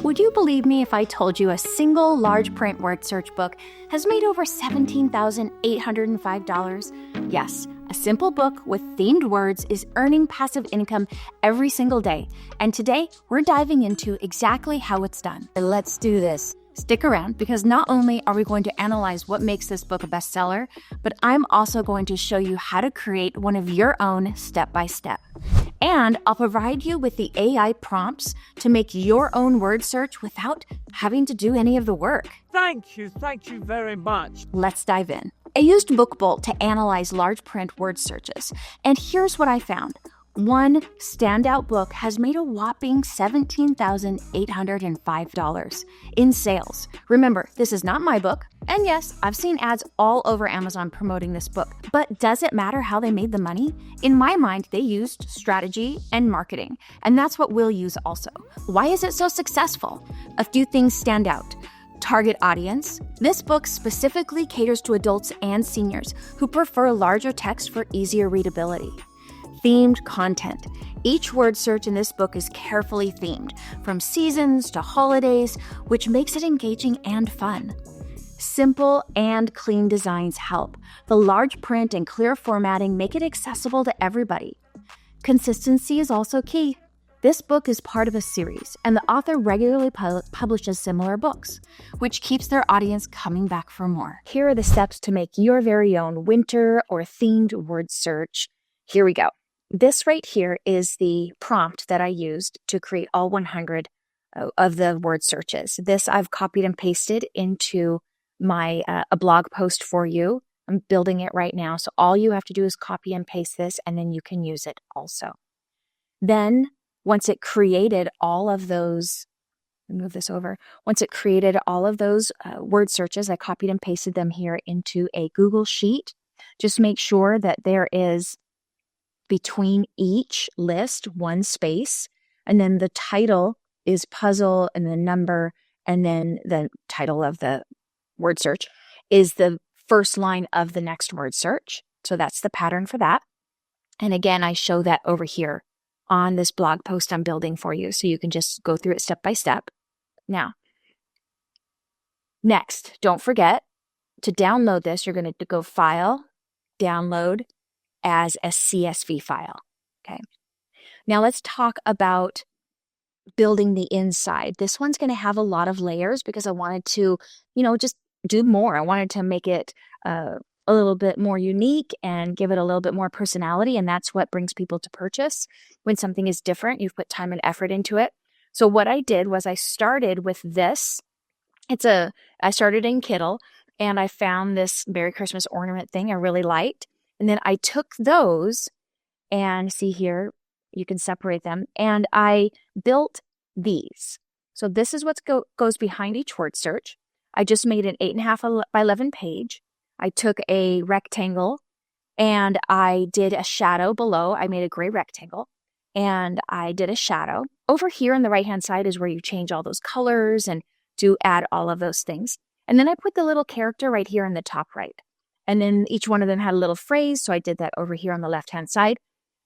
Would you believe me if I told you a single large print word search book has made over $17,805? Yes, a simple book with themed words is earning passive income every single day. And today, we're diving into exactly how it's done. Let's do this. Stick around because not only are we going to analyze what makes this book a bestseller, but I'm also going to show you how to create one of your own step-by-step. And I'll provide you with the AI prompts to make your own word search without having to do any of the work. Thank you very much. Let's dive in. I used BookBolt to analyze large print word searches, and here's what I found. One standout book has made a whopping $17,805 in sales. Remember, this is not my book, and yes, I've seen ads all over Amazon promoting this book, but does it matter how they made the money? In my mind, they used strategy and marketing, and that's what we'll use also. Why is it so successful? A few things stand out. Target audience. This book specifically caters to adults and seniors who prefer larger text for easier readability. Themed content. Each word search in this book is carefully themed, from seasons to holidays, which makes it engaging and fun. Simple and clean designs help. The large print and clear formatting make it accessible to everybody. Consistency is also key. This book is part of a series, and the author regularly publishes similar books, which keeps their audience coming back for more. Here are the steps to make your very own winter or themed word search. Here we go. This right here is the prompt that I used to create all 100 of the word searches. This I've copied and pasted into my a blog post for you. I'm building it right now, so all you have to do is copy and paste this, and then you can use it also. Then, once it created all of those, move this over. Once it created all of those word searches, I copied and pasted them here into a Google Sheet. Just make sure that there is between each list one space, and then the title is puzzle, and the number, and then the title of the word search is the first line of the next word search. So that's the pattern for that. And again, I show that over here on this blog post I'm building for you, so you can just go through it step by step. Now, next, don't forget to download this. You're going to go File, Download as a CSV file. Okay. Now let's talk about building the inside. This one's going to have a lot of layers because I wanted to, just do more. I wanted to make it a little bit more unique and give it a little bit more personality. And that's what brings people to purchase. When something is different, you've put time and effort into it. So what I did was I started with this. I started in Kittle, and I found this Merry Christmas ornament thing I really liked. And then I took those, and see here, you can separate them, and I built these. So this is what goes behind each word search. I just made an 8.5 by 11 page. I took a rectangle, and I did a shadow below. I made a gray rectangle, and I did a shadow. Over here on the right-hand side is where you change all those colors and do add all of those things. And then I put the little character right here in the top right. And then each one of them had a little phrase, so I did that over here on the left-hand side.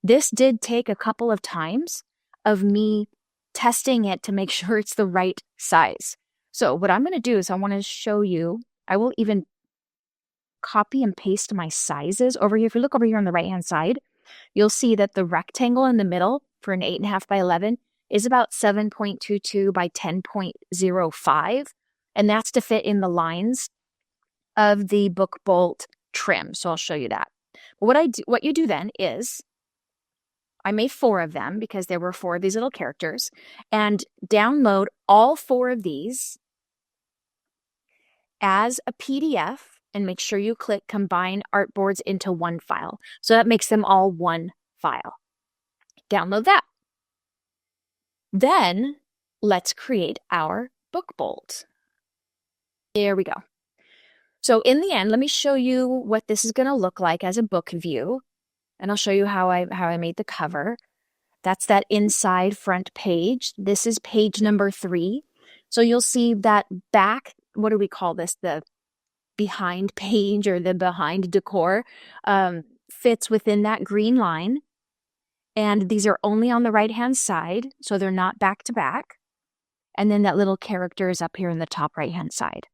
This did take a couple of times of me testing it to make sure it's the right size. So what I'm going to do is I want to show you, I will even copy and paste my sizes over here. If you look over here on the right-hand side, you'll see that the rectangle in the middle for an 8.5 by 11 is about 7.22 by 10.05. And that's to fit in the lines of the BookBolt trim. So I'll show you that. But what you do then is, I made 4 of them because there were 4 of these little characters, and download all 4 of these as a PDF, and make sure you click Combine Artboards into one file. So that makes them all one file. Download that. Then let's create our BookBolt. There we go. So in the end, let me show you what this is going to look like as a book view. And I'll show you how I made the cover. That's that inside front page. This is page number 3. So you'll see that back, what do we call this? The behind page or the behind decor fits within that green line. And these are only on the right-hand side, so they're not back to back. And then that little character is up here in the top right-hand side.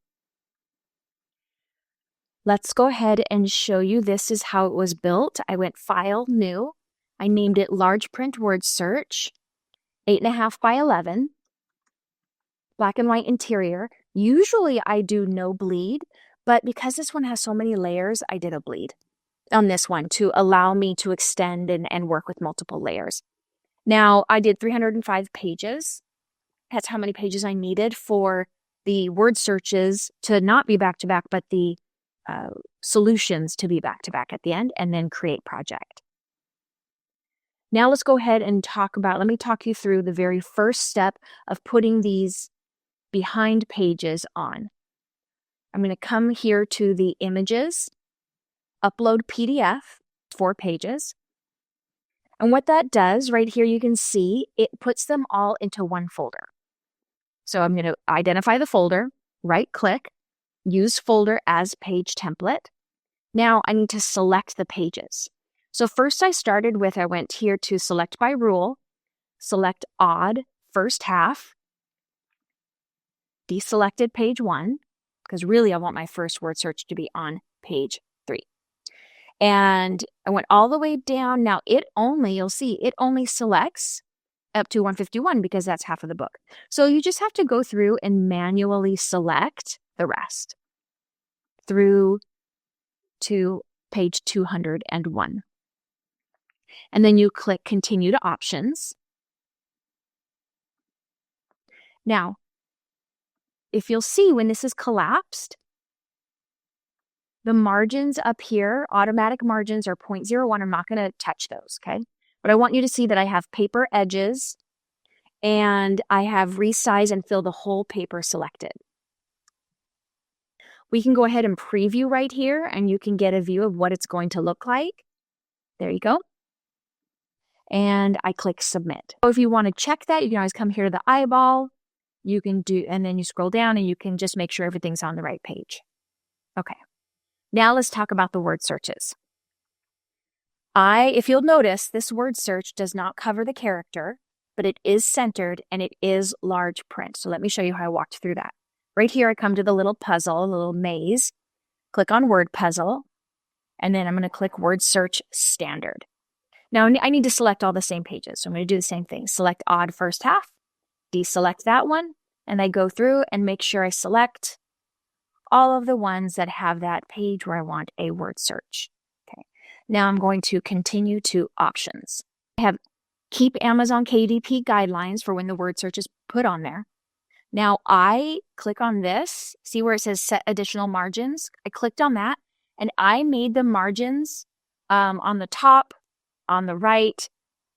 Let's go ahead and show you this is how it was built. I went File, New. I named it Large Print Word Search, 8.5 by 11, black and white interior. Usually I do no bleed, but because this one has so many layers, I did a bleed on this one to allow me to extend and work with multiple layers. Now, I did 305 pages. That's how many pages I needed for the word searches to not be back-to-back, but the solutions to be back-to-back at the end, and then create project. Now let's go ahead and let me talk you through the very first step of putting these behind pages on. I'm going to come here to the images, upload PDF, 4 pages. And what that does, right here you can see, it puts them all into one folder. So I'm going to identify the folder, right-click, use folder as page template. Now I need to select the pages. So first I went here to select by rule, select odd, first half, deselected page 1, because really I want my first word search to be on page 3. And I went all the way down. Now you'll see it only selects up to 151 because that's half of the book. So you just have to go through and manually select the rest through to page 201. And then you click Continue to Options. Now, if you'll see when this is collapsed, the margins up here, automatic margins are 0.01. I'm not going to touch those, okay? But I want you to see that I have paper edges and I have resize and fill the whole paper selected. We can go ahead and preview right here and you can get a view of what it's going to look like. There you go. And I click Submit. So if you want to check that, you can always come here to the eyeball. You can and then you scroll down and you can just make sure everything's on the right page. Okay. Now let's talk about the word searches. If you'll notice, this word search does not cover the character, but it is centered and it is large print. So let me show you how I walked through that. Right here, I come to the little puzzle, a little maze, click on word puzzle, and then I'm going to click word search standard. Now I need to select all the same pages. So I'm going to do the same thing. Select odd first half, deselect that one, and I go through and make sure I select all of the ones that have that page where I want a word search. Okay. Now I'm going to continue to options. I have keep Amazon KDP guidelines for when the word search is put on there. Now I click on this, see where it says set additional margins? I clicked on that and I made the margins on the top, on the right,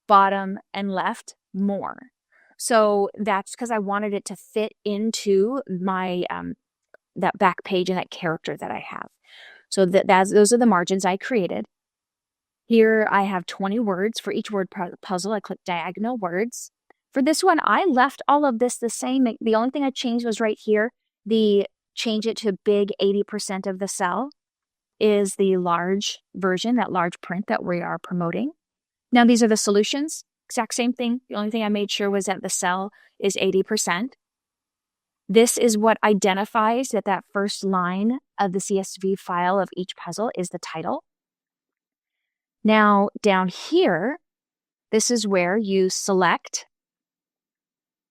bottom, and left more. So that's because I wanted it to fit into my that back page and that character that I have. So those are the margins I created. Here I have 20 words for each word puzzle. I click diagonal words. For this one, I left all of this the same. The only thing I changed was right here. Change it to big 80% of the cell is the large version, that large print that we are promoting. Now these are the solutions. Exact same thing. The only thing I made sure was that the cell is 80%. This is what identifies that first line of the CSV file of each puzzle is the title. Now down here, this is where you select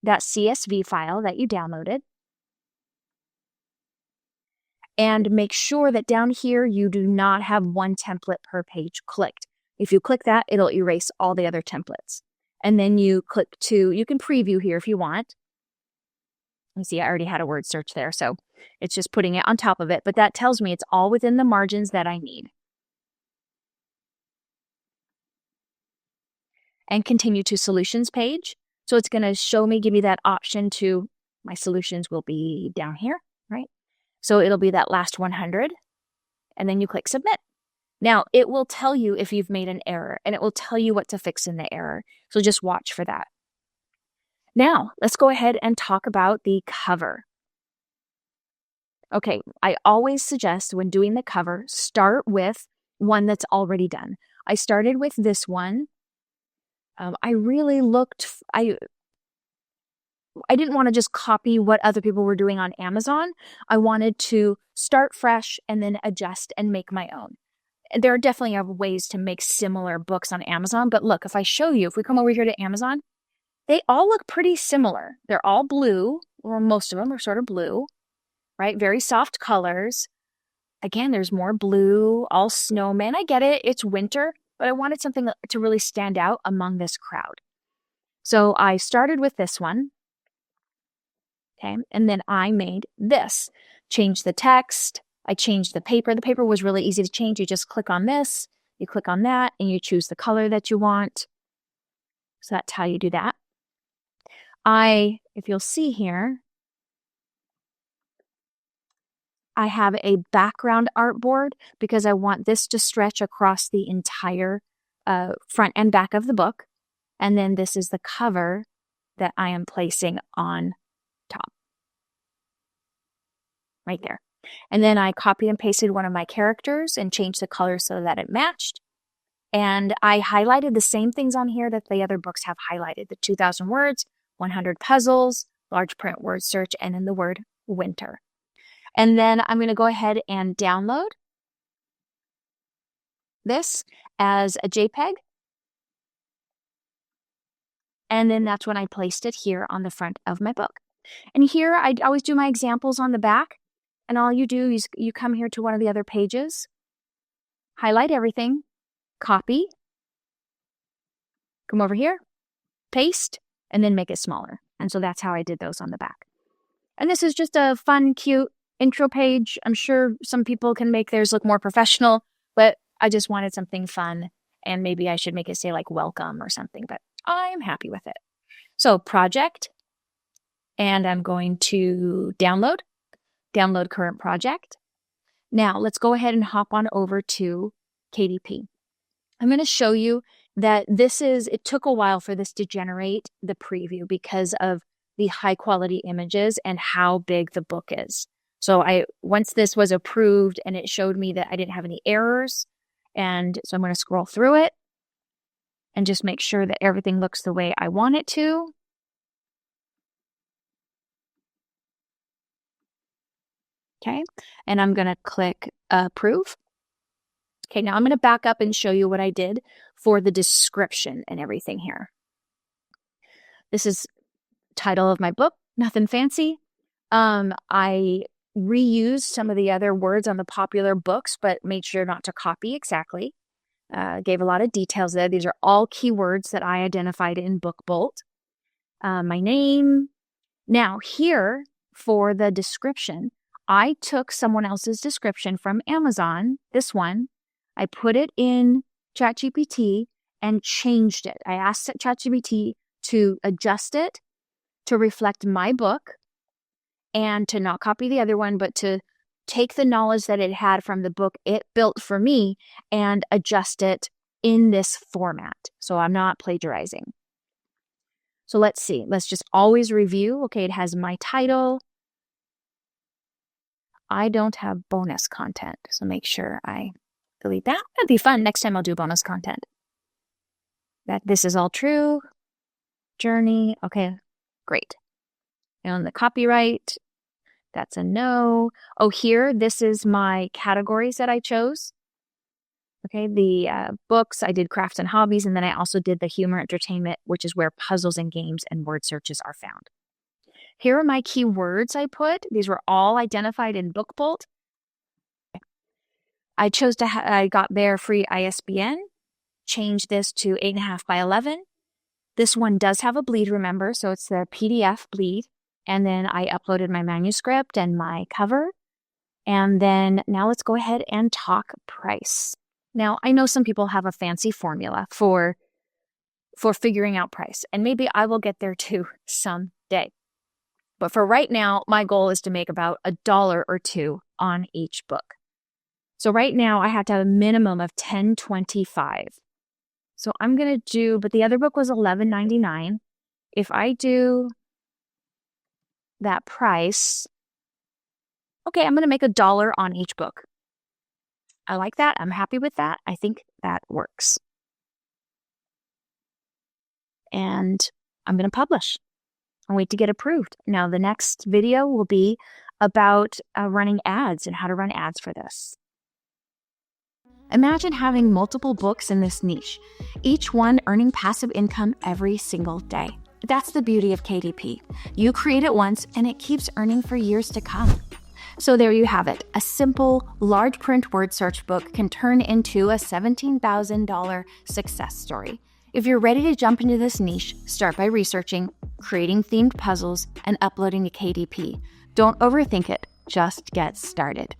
that CSV file that you downloaded and make sure that down here you do not have one template per page clicked. If you click that, it'll erase all the other templates. And then you can preview here if you want. You see, I already had a word search there, so it's just putting it on top of it, but that tells me it's all within the margins that I need. And continue to solutions page. So it's going to give me that option to, my solutions will be down here, right? So it'll be that last 100, and then you click submit. Now it will tell you if you've made an error, and it will tell you what to fix in the error. So just watch for that. Now, let's go ahead and talk about the cover. Okay, I always suggest when doing the cover, start with one that's already done. I started with this one. I didn't want to just copy what other people were doing on Amazon. I wanted to start fresh and then adjust and make my own. There are definitely ways to make similar books on Amazon, but look, if I show you, if we come over here to Amazon, they all look pretty similar. They're all blue, or most of them are sort of blue, right? Very soft colors. Again, there's more blue, all snowmen. I get it, it's winter, but I wanted something to really stand out among this crowd. So I started with this one. Okay, and then I made this. Changed the text. I changed the paper. The paper was really easy to change. You just click on this, you click on that, and you choose the color that you want. So that's how you do that. If you'll see here, I have a background artboard because I want this to stretch across the entire front and back of the book. And then this is the cover that I am placing on top. Right there. And then I copied and pasted one of my characters and changed the color so that it matched. And I highlighted the same things on here that the other books have highlighted. The 2,000 words, 100 puzzles, large print word search, and then the word winter. And then I'm going to go ahead and download this as a JPEG. And then that's when I placed it here on the front of my book. And here I always do my examples on the back. And all you do is you come here to one of the other pages, highlight everything, copy, come over here, paste, and then make it smaller. And so that's how I did those on the back. And this is just a fun, cute intro page. I'm sure some people can make theirs look more professional, but I just wanted something fun. And maybe I should make it say like welcome or something, but I'm happy with it. So project, and I'm going to download current project. Now let's go ahead and hop on over to KDP. I'm going to show you that it took a while for this to generate the preview because of the high quality images and how big the book is. So once this was approved and it showed me that I didn't have any errors, and so I'm going to scroll through it and just make sure that everything looks the way I want it to. Okay, and I'm going to click approve. Okay, now I'm going to back up and show you what I did for the description and everything here. This is title of my book, nothing fancy. I reused some of the other words on the popular books, but made sure not to copy exactly. Gave a lot of details there. These are all keywords that I identified in BookBolt. My name. Now here for the description, I took someone else's description from Amazon, this one. I put it in ChatGPT and changed it. I asked ChatGPT to adjust it to reflect my book and to not copy the other one, but to take the knowledge that it had from the book it built for me and adjust it in this format. So I'm not plagiarizing. So let's see. Let's just always review. Okay, it has my title. I don't have bonus content, so make sure I delete that. That'd be fun. Next time I'll do bonus content. That this is all true. Journey. Okay, great. And the copyright, that's a no. Oh, here, this is my categories that I chose. Okay, the books, I did crafts and hobbies, and then I also did the humor entertainment, which is where puzzles and games and word searches are found. Here are my keywords I put. These were all identified in BookBolt. I chose I got their free ISBN, changed this to 8.5 by 11. This one does have a bleed, remember, so it's the PDF bleed. And then I uploaded my manuscript and my cover. And then now let's go ahead and talk price. Now, I know some people have a fancy formula for figuring out price, and maybe I will get there too someday. But for right now, my goal is to make about $1 or $2 on each book. So right now I have to have a minimum of $10.25. So I'm going to do, but the other book was $11.99. If I do that price, okay, I'm going to make $1 on each book. I like that. I'm happy with that. I think that works. And I'm going to publish. and wait to get approved. Now, the next video will be about running ads and how to run ads for this. Imagine having multiple books in this niche, each one earning passive income every single day. That's the beauty of KDP. You create it once and it keeps earning for years to come. So there you have it. A simple, large print word search book can turn into a $17,000 success story. If you're ready to jump into this niche, start by researching, creating themed puzzles, and uploading to KDP. Don't overthink it. Just get started.